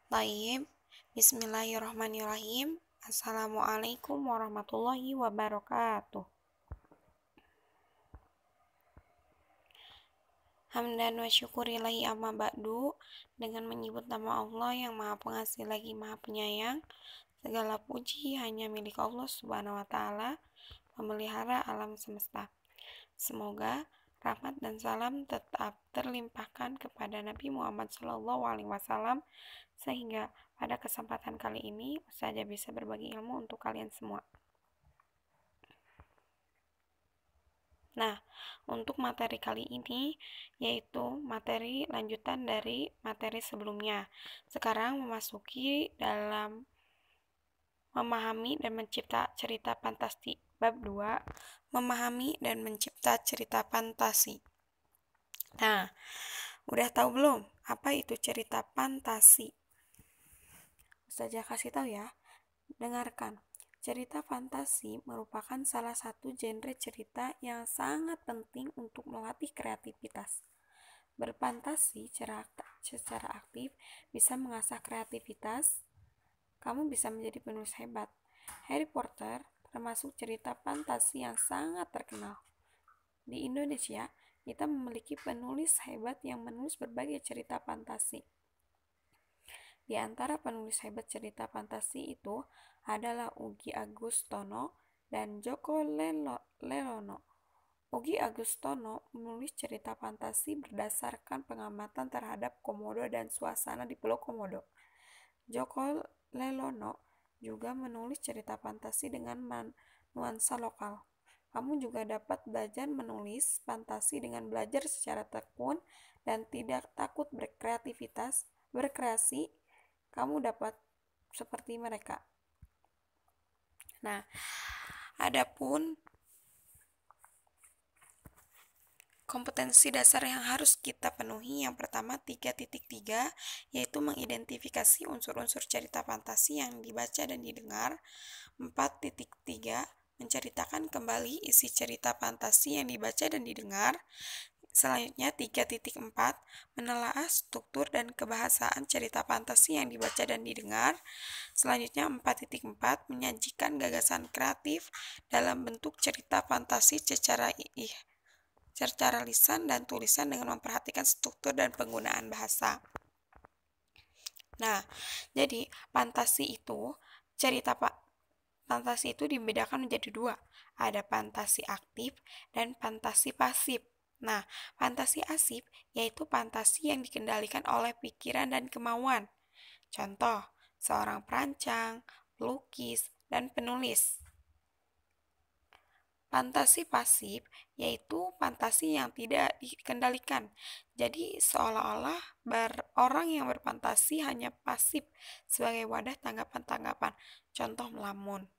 Taib, Bismillahirrahmanirrahim. Assalamualaikum warahmatullahi wabarakatuh. Hamdan wa syukurillahi amma ba'du. Dengan menyebut nama Allah yang maha pengasih lagi maha penyayang, segala puji hanya milik Allah subhanahu wa ta'ala, pemelihara alam semesta. Semoga rahmat dan salam tetap terlimpahkan kepada Nabi Muhammad SAW, sehingga pada kesempatan kali ini Ustazah bisa berbagi ilmu untuk kalian semua. Nah, untuk materi kali ini yaitu materi lanjutan dari materi sebelumnya. Sekarang memasuki dalam memahami dan mencipta cerita fantasi bab 2, memahami dan mencipta cerita fantasi. Nah, udah tahu belum apa itu cerita fantasi? Ustazah kasih tahu ya. Dengarkan. Cerita fantasi merupakan salah satu genre cerita yang sangat penting untuk melatih kreativitas. Berfantasi secara aktif bisa mengasah kreativitas. Kamu bisa menjadi penulis hebat. Harry Potter termasuk cerita fantasi yang sangat terkenal. Di Indonesia, kita memiliki penulis hebat yang menulis berbagai cerita fantasi. Di antara penulis hebat cerita fantasi itu adalah Ugi Agustono dan Joko Lelono. Ugi Agustono menulis cerita fantasi berdasarkan pengamatan terhadap Komodo dan suasana di Pulau Komodo. Joko Lelono juga menulis cerita fantasi dengan nuansa lokal. Kamu juga dapat belajar menulis fantasi dengan belajar secara tekun dan tidak takut berkreasi. Kamu dapat seperti mereka. Nah, adapun kompetensi dasar yang harus kita penuhi, yang pertama 3.3, yaitu mengidentifikasi unsur-unsur cerita fantasi yang dibaca dan didengar. 4.3, menceritakan kembali isi cerita fantasi yang dibaca dan didengar. Selanjutnya 3.4, menelaah struktur dan kebahasaan cerita fantasi yang dibaca dan didengar. Selanjutnya 4.4, menyajikan gagasan kreatif dalam bentuk cerita fantasi secara lisan dan tulisan dengan memperhatikan struktur dan penggunaan bahasa. Nah, jadi cerita fantasi itu dibedakan menjadi dua. Ada fantasi aktif dan fantasi pasif. Nah, fantasi asif yaitu fantasi yang dikendalikan oleh pikiran dan kemauan. Contoh, seorang perancang, pelukis, dan penulis. Fantasi pasif yaitu fantasi yang tidak dikendalikan. Jadi seolah-olah orang yang berfantasi hanya pasif sebagai wadah tanggapan-tanggapan. Contoh melamun.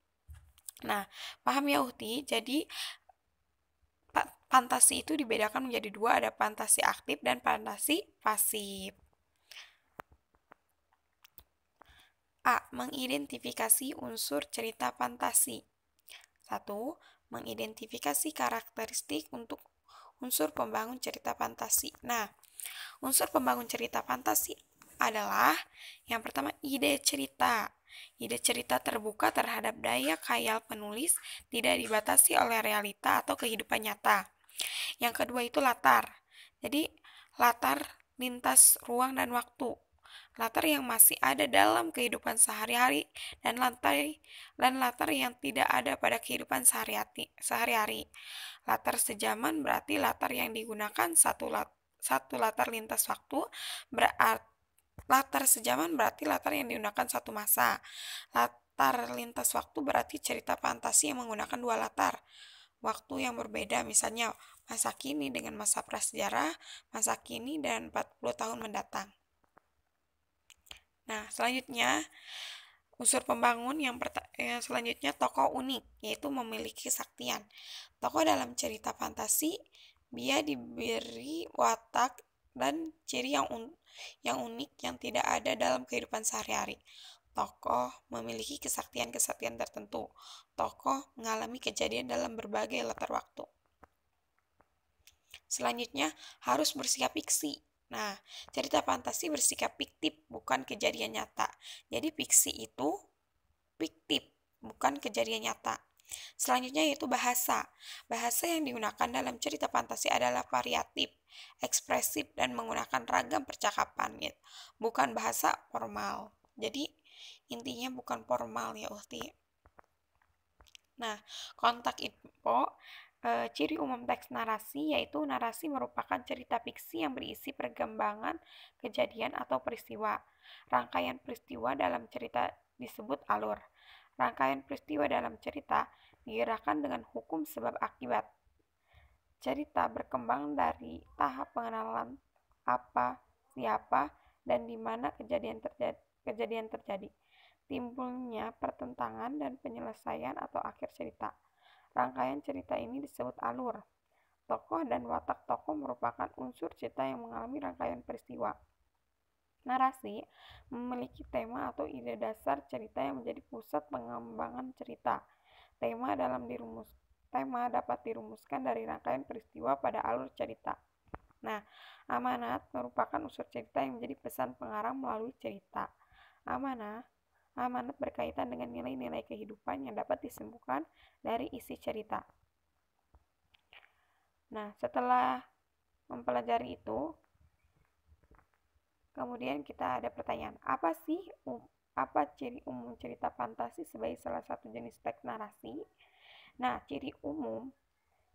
Nah, paham ya Uhti? Jadi fantasi itu dibedakan menjadi dua, ada fantasi aktif dan fantasi pasif. A. Mengidentifikasi unsur cerita fantasi. 1. Mengidentifikasi karakteristik untuk unsur pembangun cerita fantasi. Nah, unsur pembangun cerita fantasi adalah yang pertama ide cerita. Ide cerita terbuka terhadap daya khayal penulis, tidak dibatasi oleh realita atau kehidupan nyata. Yang kedua itu latar. Jadi latar lintas ruang dan waktu. Latar yang masih ada dalam kehidupan sehari-hari dan latar yang tidak ada pada kehidupan sehari-hari. Latar sejaman berarti latar yang digunakan satu latar lintas waktu, latar sejaman berarti latar yang digunakan satu masa. Latar lintas waktu berarti cerita fantasi yang menggunakan dua latar waktu yang berbeda, misalnya masa kini dengan masa prasejarah, masa kini dan 40 tahun mendatang. Nah, selanjutnya unsur pembangun selanjutnya tokoh unik, yaitu memiliki kesaktian. Tokoh dalam cerita fantasi dia diberi watak dan ciri yang unik yang tidak ada dalam kehidupan sehari-hari. Tokoh memiliki kesaktian tertentu. Tokoh mengalami kejadian dalam berbagai latar waktu. Selanjutnya harus bersikap fiksi. Nah, cerita fantasi bersikap fiktif, bukan kejadian nyata. Jadi fiksi itu fiktif, bukan kejadian nyata. Selanjutnya yaitu bahasa. Bahasa yang digunakan dalam cerita fantasi adalah variatif, ekspresif, dan menggunakan ragam percakapan, gitu. Bukan bahasa formal. Jadi intinya bukan formal ya Uhti. Nah, kontak info, ciri umum teks narasi yaitu narasi merupakan cerita fiksi yang berisi perkembangan kejadian atau peristiwa. Rangkaian peristiwa dalam cerita disebut alur. Rangkaian peristiwa dalam cerita digerakkan dengan hukum sebab akibat. Cerita berkembang dari tahap pengenalan apa, siapa, dan di mana kejadian terjadi. Timbulnya pertentangan dan penyelesaian atau akhir cerita. Rangkaian cerita ini disebut alur. Tokoh dan watak tokoh merupakan unsur cerita yang mengalami rangkaian peristiwa. Narasi memiliki tema atau ide dasar cerita yang menjadi pusat pengembangan cerita. Tema dapat dirumuskan dari rangkaian peristiwa pada alur cerita. Nah, amanat merupakan unsur cerita yang menjadi pesan pengarang melalui cerita. Amanat berkaitan dengan nilai-nilai kehidupan yang dapat disimpulkan dari isi cerita. Nah, setelah mempelajari itu, kemudian kita ada pertanyaan, apa ciri umum cerita fantasi sebagai salah satu jenis teks narasi? Nah, ciri umum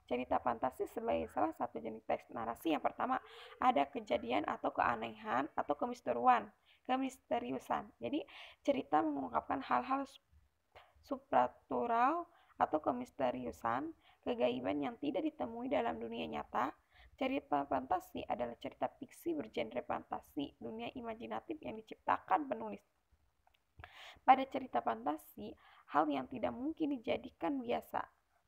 cerita fantasi sebagai salah satu jenis teks narasi yang pertama, ada kejadian atau keanehan atau kemisteriusan. Jadi, cerita mengungkapkan hal-hal supranatural atau kemisteriusan, kegaiban yang tidak ditemui dalam dunia nyata. Cerita fantasi adalah cerita fiksi bergenre fantasi, dunia imajinatif yang diciptakan penulis. Pada cerita fantasi, hal yang tidak mungkin dijadikan biasa.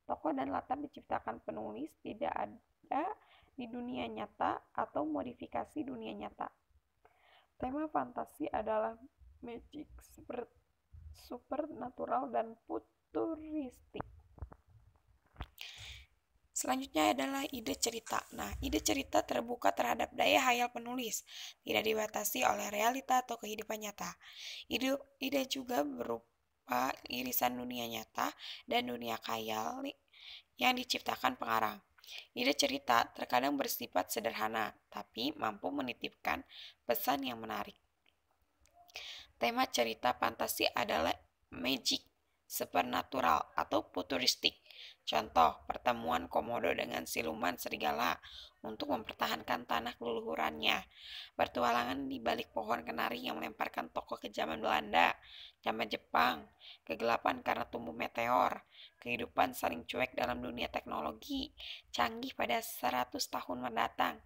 Tokoh dan latar diciptakan penulis, tidak ada di dunia nyata atau modifikasi dunia nyata. Tema fantasi adalah magic, supernatural, dan futuristik. Selanjutnya adalah ide cerita. Nah, ide cerita terbuka terhadap daya hayal penulis, tidak dibatasi oleh realita atau kehidupan nyata. Ide juga berupa irisan dunia nyata dan dunia khayal yang diciptakan pengarang. Ide cerita terkadang bersifat sederhana, tapi mampu menitipkan pesan yang menarik. Tema cerita fantasi adalah magic, supernatural, atau futuristik. Contoh, pertemuan Komodo dengan siluman serigala untuk mempertahankan tanah leluhurannya. Bertualangan di balik pohon kenari yang melemparkan tokoh ke zaman Belanda, zaman Jepang, kegelapan karena tumbuh meteor, kehidupan saling cuek dalam dunia teknologi, canggih pada 100 tahun mendatang.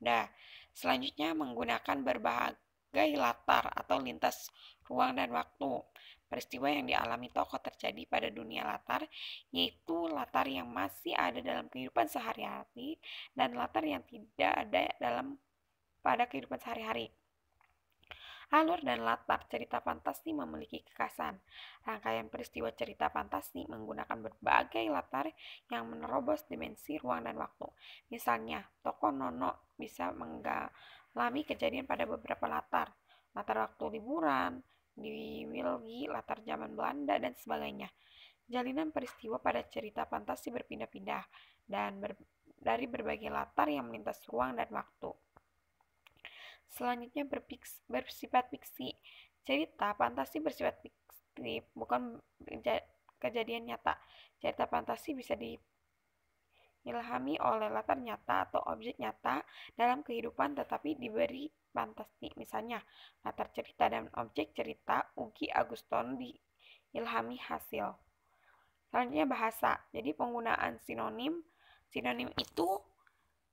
Nah, selanjutnya menggunakan berbagai latar atau lintas ruang dan waktu. Peristiwa yang dialami tokoh terjadi pada dunia latar, yaitu latar yang masih ada dalam kehidupan sehari-hari dan latar yang tidak ada pada kehidupan sehari-hari. Alur dan latar cerita fantasi memiliki kekhasan. Rangkaian peristiwa cerita fantasi menggunakan berbagai latar yang menerobos dimensi ruang dan waktu. Misalnya, tokoh Nono bisa mengalami kejadian pada beberapa latar waktu liburan, di Wilgi, latar zaman Belanda, dan sebagainya. Jalinan peristiwa pada cerita fantasi berpindah-pindah dan dari berbagai latar yang melintas ruang dan waktu. Selanjutnya bersifat fiksi. Cerita fantasi bersifat fiktif, bukan kejadian nyata. Cerita fantasi bisa diilhami oleh latar nyata atau objek nyata dalam kehidupan tetapi diberi fantasi. Misalnya, latar cerita dan objek cerita Ugi Aguston diilhami hasil. Selanjutnya bahasa. Jadi penggunaan sinonim. Sinonim itu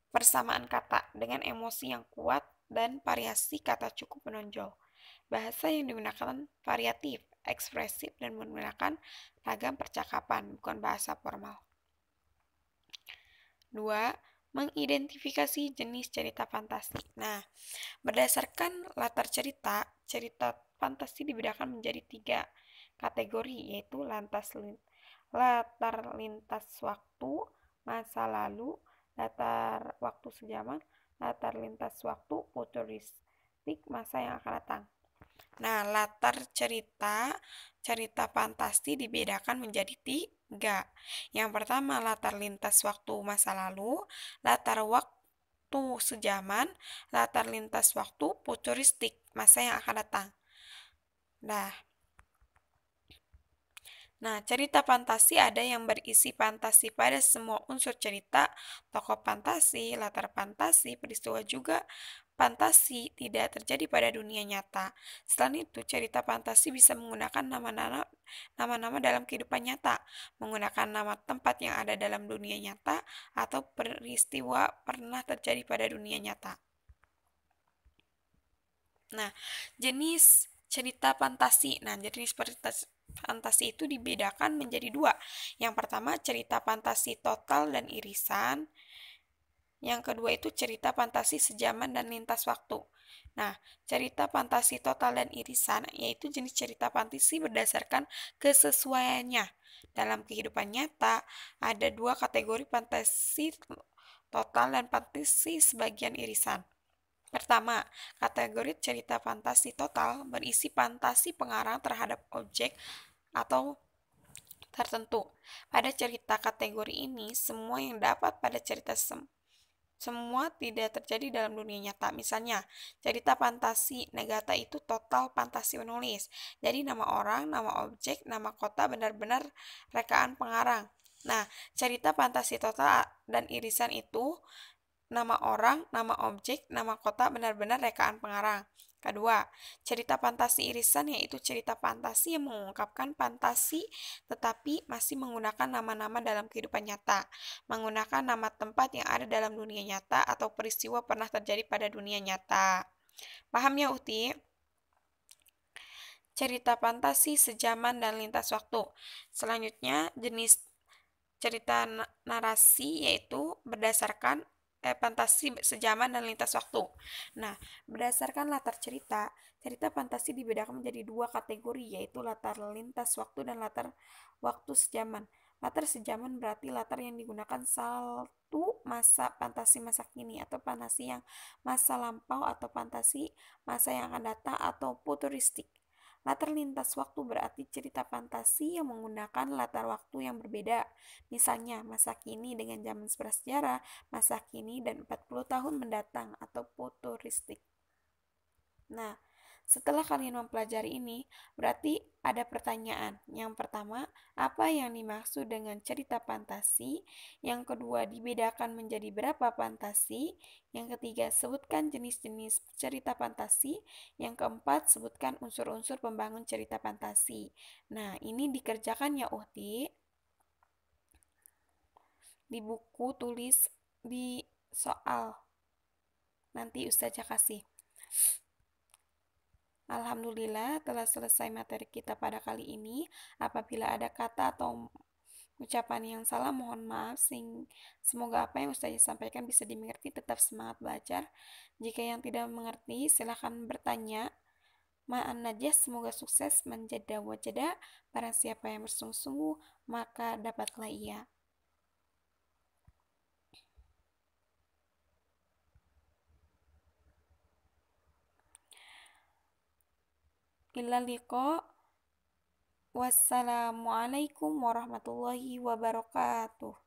persamaan kata dengan emosi yang kuat dan variasi kata cukup menonjol. Bahasa yang digunakan variatif, ekspresif, dan menggunakan ragam percakapan, bukan bahasa formal. 2. Mengidentifikasi jenis cerita fantasi. Nah, berdasarkan latar cerita fantasi dibedakan menjadi 3 kategori, yaitu latar lintas waktu, masa lalu, latar waktu sejaman, latar lintas waktu futuristik. futuristik masa yang akan datang. Nah, latar cerita fantasi dibedakan menjadi 3. Yang pertama, latar lintas waktu masa lalu, latar waktu sejaman, latar lintas waktu futuristik masa yang akan datang. Nah, cerita fantasi ada yang berisi fantasi pada semua unsur cerita, tokoh fantasi, latar fantasi, peristiwa juga fantasi tidak terjadi pada dunia nyata. Selain itu, cerita fantasi bisa menggunakan nama-nama dalam kehidupan nyata, menggunakan nama tempat yang ada dalam dunia nyata, atau peristiwa pernah terjadi pada dunia nyata. Nah, jenis cerita fantasi. Nah, jenis fantasi itu dibedakan menjadi 2. Yang pertama, cerita fantasi total dan irisan. Yang kedua itu cerita fantasi sejaman dan lintas waktu. Nah, cerita fantasi total dan irisan yaitu jenis cerita fantasi berdasarkan kesesuaiannya. Dalam kehidupan nyata, ada 2 kategori fantasi total dan fantasi sebagian irisan. Pertama, kategori cerita fantasi total berisi fantasi pengarang terhadap objek atau tertentu. Pada cerita kategori ini, semua yang dapat pada cerita semua tidak terjadi dalam dunia nyata. Misalnya, cerita fantasi Nagata itu total fantasi penulis. Jadi nama orang, nama objek, nama kota benar-benar rekaan pengarang. Nah, cerita fantasi total dan irisan itu nama orang, nama objek, nama kota benar-benar rekaan pengarang. Kedua, cerita fantasi irisan yaitu cerita fantasi yang mengungkapkan fantasi tetapi masih menggunakan nama-nama dalam kehidupan nyata, menggunakan nama tempat yang ada dalam dunia nyata atau peristiwa pernah terjadi pada dunia nyata. Paham ya, Uti? Cerita fantasi sejaman dan lintas waktu. Selanjutnya, jenis cerita narasi yaitu berdasarkan fantasi sejaman dan lintas waktu. Nah, berdasarkan latar cerita, cerita fantasi dibedakan menjadi 2 kategori yaitu latar lintas waktu dan latar waktu sejaman. Latar sejaman berarti latar yang digunakan satu masa fantasi masa kini atau fantasi yang masa lampau atau fantasi masa yang akan datang atau futuristik. Latar lintas waktu berarti cerita fantasi yang menggunakan latar waktu yang berbeda. Misalnya, masa kini dengan zaman prasejarah, masa kini dan 40 tahun mendatang atau futuristik. Nah, setelah kalian mempelajari ini, berarti ada pertanyaan. Yang pertama, apa yang dimaksud dengan cerita fantasi? Yang kedua, dibedakan menjadi berapa fantasi? Yang ketiga, sebutkan jenis-jenis cerita fantasi. Yang keempat, sebutkan unsur-unsur pembangun cerita fantasi. Nah, ini dikerjakan ya, Uhti. Di buku tulis di soal. Nanti Ustazah kasih. Alhamdulillah telah selesai materi kita pada kali ini. Apabila ada kata atau ucapan yang salah mohon maaf. Semoga apa yang Ustazah sampaikan bisa dimengerti. Tetap semangat belajar. Jika yang tidak mengerti silahkan bertanya. Ma'an najah, semoga sukses menjadi wajada. Barang siapa yang bersungguh-sungguh maka dapatlah ia. Illa liqa. Wassalamualaikum warahmatullahi wabarakatuh.